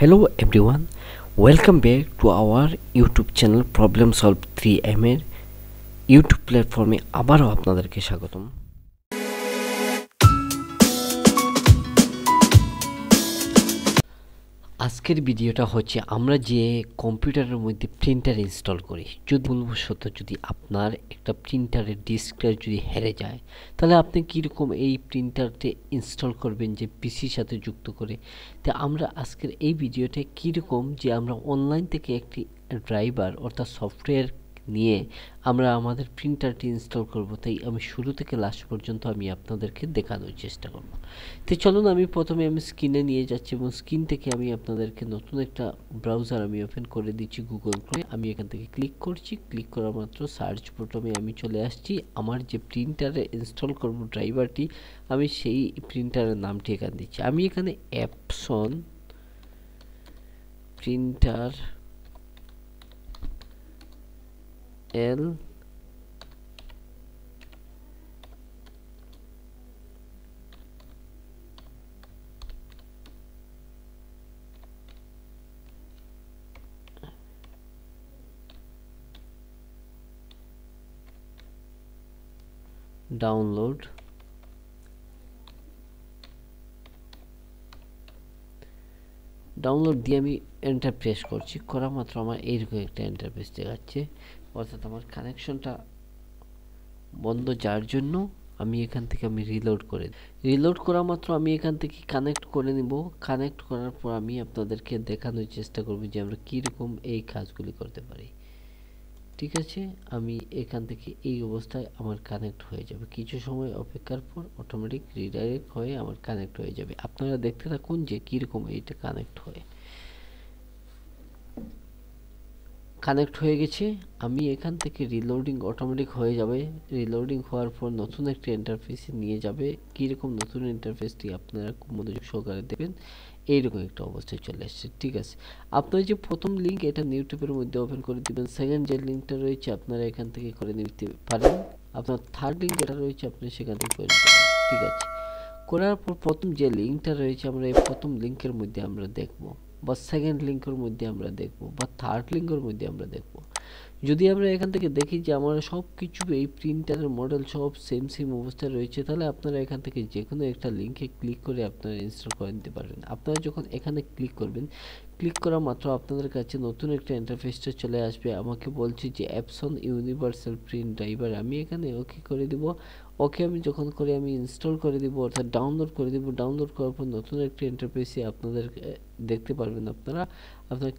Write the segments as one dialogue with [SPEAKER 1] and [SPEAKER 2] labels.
[SPEAKER 1] Hello everyone, welcome back to our YouTube channel Problem Solve 3M এর YouTube প্ল্যাটফর্মে আবারও আপনাদেরকে স্বাগতম। আজকের ভিডিওটা হচ্ছে আমরা যে কম্পিউটারের মধ্যে প্রিন্টার ইনস্টল করি, যদি ভুলবশত যদি আপনার একটা প্রিন্টারের ডিস্কটা যদি হেরে যায়, তাহলে আপনি কীরকম এই প্রিন্টারটি ইনস্টল করবেন যে পিসির সাথে যুক্ত করে। তো আমরা আজকের এই ভিডিওতে কীরকম যে আমরা অনলাইন থেকে একটি ড্রাইভার অর্থাৎ সফটওয়্যার নিয়ে আমরা আমাদের প্রিন্টারটি ইনস্টল করব, তাই আমি শুরু থেকে লাস্ট পর্যন্ত আমি আপনাদেরকে দেখানোর চেষ্টা করব। তো চলুন আমি প্রথমে স্ক্রিনে নিয়ে যাচ্ছি এবং স্ক্রিন থেকে আমি আপনাদেরকে নতুন একটা ব্রাউজার আমি ওপেন করে দিচ্ছি গুগল ক্রোমে। আমি এখান থেকে ক্লিক করছি, ক্লিক করা মাত্র সার্চ বোতামে আমি চলে আসছি। আমার যে প্রিন্টারে ইনস্টল করব ড্রাইভারটি, আমি সেই প্রিন্টারের নামটি এখানে দিচ্ছি। আমি এখানে অ্যাপসন প্রিন্টার এল ডাউনলোড দিয়ে আমি এন্টার প্রেস করছি। করা মাত্র আমার এইরকম একটা ইন্টারফেস দেখাচ্ছে, অর্থাৎ আমার কানেকশনটা বন্ধ, যার জন্য আমি এখান থেকে রিলোড করা মাত্র আমি এখান থেকে কানেক্ট করে নিব। কানেক্ট করার পর আমি আপনাদেরকে দেখানোর চেষ্টা করব যে আমরা কীরকম এই কাজগুলি করতে পারি। ঠিক আছে, আমি এখান থেকে এই অবস্থায় আমার কানেক্ট হয়ে যাবে। কিছু সময় অপেক্ষার পর অটোমেটিক রিডাইরেক্ট হয়ে আমার কানেক্ট হয়ে যাবে। আপনারা দেখতে থাকুন যে কীরকম এইটা কানেক্ট হয়। কানেক্ট হয়ে গেছে। আমি এখান থেকে রিলোডিং অটোমেটিক হয়ে যাবে। রিলোডিং হওয়ার পর নতুন একটা ইন্টারফেসে নিয়ে যাবে। কীরকম নতুন ইন্টারফেসটি আপনারা খুব মনোযোগ সহকারে দেখবেন। এইরকম একটা অবস্থায় চলে আসছে। ঠিক আছে, আপনার যে প্রথম লিঙ্ক এটা ইউটিউবের মধ্যে ওপেন করে দিবেন। সেকেন্ড যে লিঙ্কটা রয়েছে আপনারা এখান থেকে করে নিতে পারেন। আপনার থার্ড লিঙ্ক এটা রয়েছে আপনি সেখান থেকে করে নিতে পারেন। ঠিক আছে, করার পর প্রথম যে লিঙ্কটা রয়েছে আমরা এই প্রথম লিঙ্কের মধ্যে আমরা দেখব, বা সেকেন্ড লিঙ্কের মধ্যে আমরা দেখব, বা থার্ড লিঙ্কের মধ্যে আমরা দেখব। যদি আমরা এখান থেকে দেখি যে আমার সব কিছু এই প্রিন্টারের মডেল সব সেম অবস্থায় রয়েছে, তাহলে আপনারা এখান থেকে যে কোনো একটা লিঙ্কে ক্লিক করে আপনারা ইনস্টল করে নিতে পারবেন। আপনারা যখন এখানে ক্লিক করবেন, ক্লিক করা মাত্র আপনাদের কাছে নতুন একটা ইন্টারফেসটা চলে আসবে। আমাকে বলছি যে অ্যাপসন ইউনিভার্সাল প্রিন্ট ড্রাইভার, আমি এখানে ওকে করে দিব। ওকে আমি যখন করে আমি ইনস্টল করে দিব, অর্থাৎ ডাউনলোড করে দিব। ডাউনলোড করার পর নতুন একটা ইন্টারফেসে আপনাদের দেখতে পারবেন। আপনারা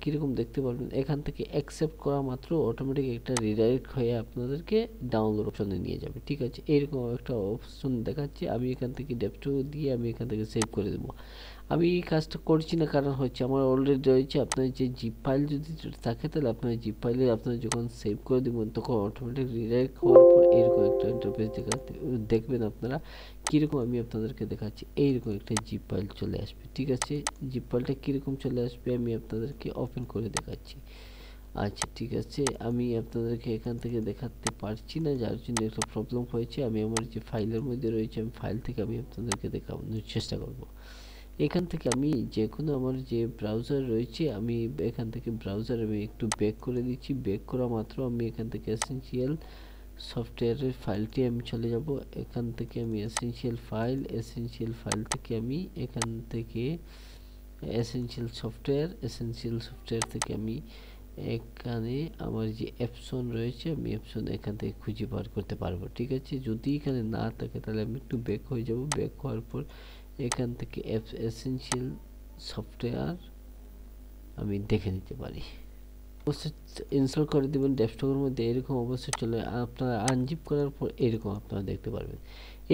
[SPEAKER 1] কীরকম দেখতে পারবেন, এখান থেকে অ্যাকসেপ্ট করা মাত্র অটোমেটিক একটা রিডাইরেক্ট হয়ে আপনাদেরকে ডাউনলোড অপশনে নিয়ে যাবে। ঠিক আছে, এইরকম একটা অপশন দেখাচ্ছে। আমি এখান থেকে ডেস্কটপ দিয়ে আমি এখান থেকে সেভ করে দেবো। আমি এই কাজটা করছি না, কারণ হচ্ছে আমার অলরেডি রয়েছে। আপনার যে জিপ ফাইল যদি থাকে, তাহলে আপনার জিপ ফাইলে আপনার যখন সেভ করে দেবেন তখন অটোমেটিক রিডাইরেক্ট হওয়ার পর এইরকম একটা ইন্টারফেস দেখবেন আপনারা। কীরকম আমি আপনাদেরকে দেখাচ্ছি, এইরকম একটা জিপ ফাইল চলে আসবে। ঠিক আছে, জিপ ফাইলটা কীরকম চলে আসবে আমি আপনাদেরকে ওপেন করে দেখাচ্ছি। আচ্ছা ঠিক আছে, আমি আপনাদেরকে এখান থেকে দেখাতে পারছি না, যার জন্য একটা প্রবলেম হয়েছে। আমি আমার যে ফাইলের মধ্যে রয়েছে, আমি ফাইল থেকে আমি আপনাদেরকে দেখানোর চেষ্টা করব। এখান থেকে আমি যে কোনো আমার যে ব্রাউজার রয়েছে, আমি এখান থেকে ব্রাউজার আমি একটু ব্যাক করে দিচ্ছি। ব্যাক করা মাত্র আমি এখান থেকে এসেনশিয়াল সফটওয়্যারের ফাইলটি আমি চলে যাব। এখান থেকে আমি এসেনশিয়াল ফাইল থেকে আমি এখান থেকে এসেনশিয়াল সফটওয়্যার থেকে আমি এখানে আমার যে অ্যাপসন রয়েছে, আমি অ্যাপসন এখান থেকে খুঁজে বার করতে পারবো। ঠিক আছে, যদি এখানে না থাকে তাহলে আমি একটু ব্যাক হয়ে যাব। ব্যাক হওয়ার পর এখান থেকে এসেনশিয়াল সফটওয়্যার আমি দেখে নিতে পারি। অবশ্যই ইনস্টল করে দেবেন ডেস্কটপের মধ্যে। এরকম অবশ্যই চলে, আপনারা আনজিপ করার পর এরকম আপনারা দেখতে পারবেন।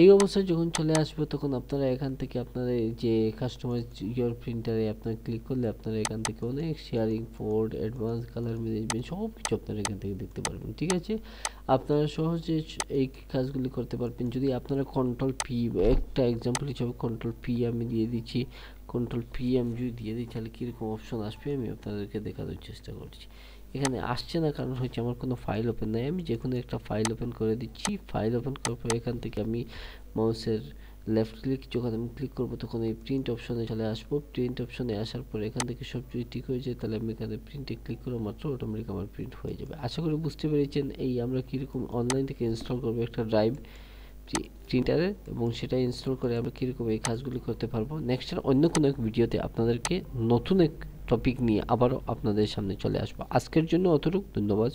[SPEAKER 1] এই অবস্থায় যখন চলে আসবে, তখন আপনারা এখান থেকে আপনারা যে কাস্টমাইজ ইয়োর প্রিন্টারে আপনারা ক্লিক করলে আপনারা এখান থেকে অনেক sharing port, advance colour management সব কিছু আপনারা এখান থেকে দেখতে পারবেন। ঠিক আছে, আপনারা সহজে এই কাজগুলি করতে পারবেন যদি আপনারা কন্ট্রোল পি, একটা এক্সাম্পল হিসাবে কন্ট্রোল পি আমি দিয়ে দিচ্ছি। কন্ট্রোল পি আমি যদি দিয়ে দিই, তাহলে কীরকম অপশন আসবে আমি আপনাদেরকে দেখানোর চেষ্টা করছি। এখানে আসছে না, কারণ হচ্ছে আমার কোনো ফাইল ওপেন নাই। আমি যে কোনো একটা ফাইল ওপেন করে দিচ্ছি। ফাইল ওপেন করার পর এখান থেকে আমি মাউসের লেফট ক্লিক, যখন আমি ক্লিক করব তখন এই প্রিন্ট অপশনে চলে আসবো। প্রিন্ট অপশনে আসার পর এখান থেকে সব যদি ঠিক হয়ে যায় তাহলে আমি এখানে প্রিন্টে ক্লিক করা মাত্র অটোমেটিক আমার প্রিন্ট হয়ে যাবে। আশা করি বুঝতে পেরেছেন এই আমরা কীরকম অনলাইন থেকে ইনস্টল করবো একটা ড্রাইভ প্রিন্টারে, এবং সেটা ইনস্টল করে আমরা কীরকম এই কাজগুলি করতে পারবো। নেক্সট অন্য কোনো এক ভিডিওতে আপনাদেরকে নতুন এক টপিক নিয়ে আবারও আপনাদের সামনে চলে আসবো। আজকের জন্য অতটুকু, ধন্যবাদ।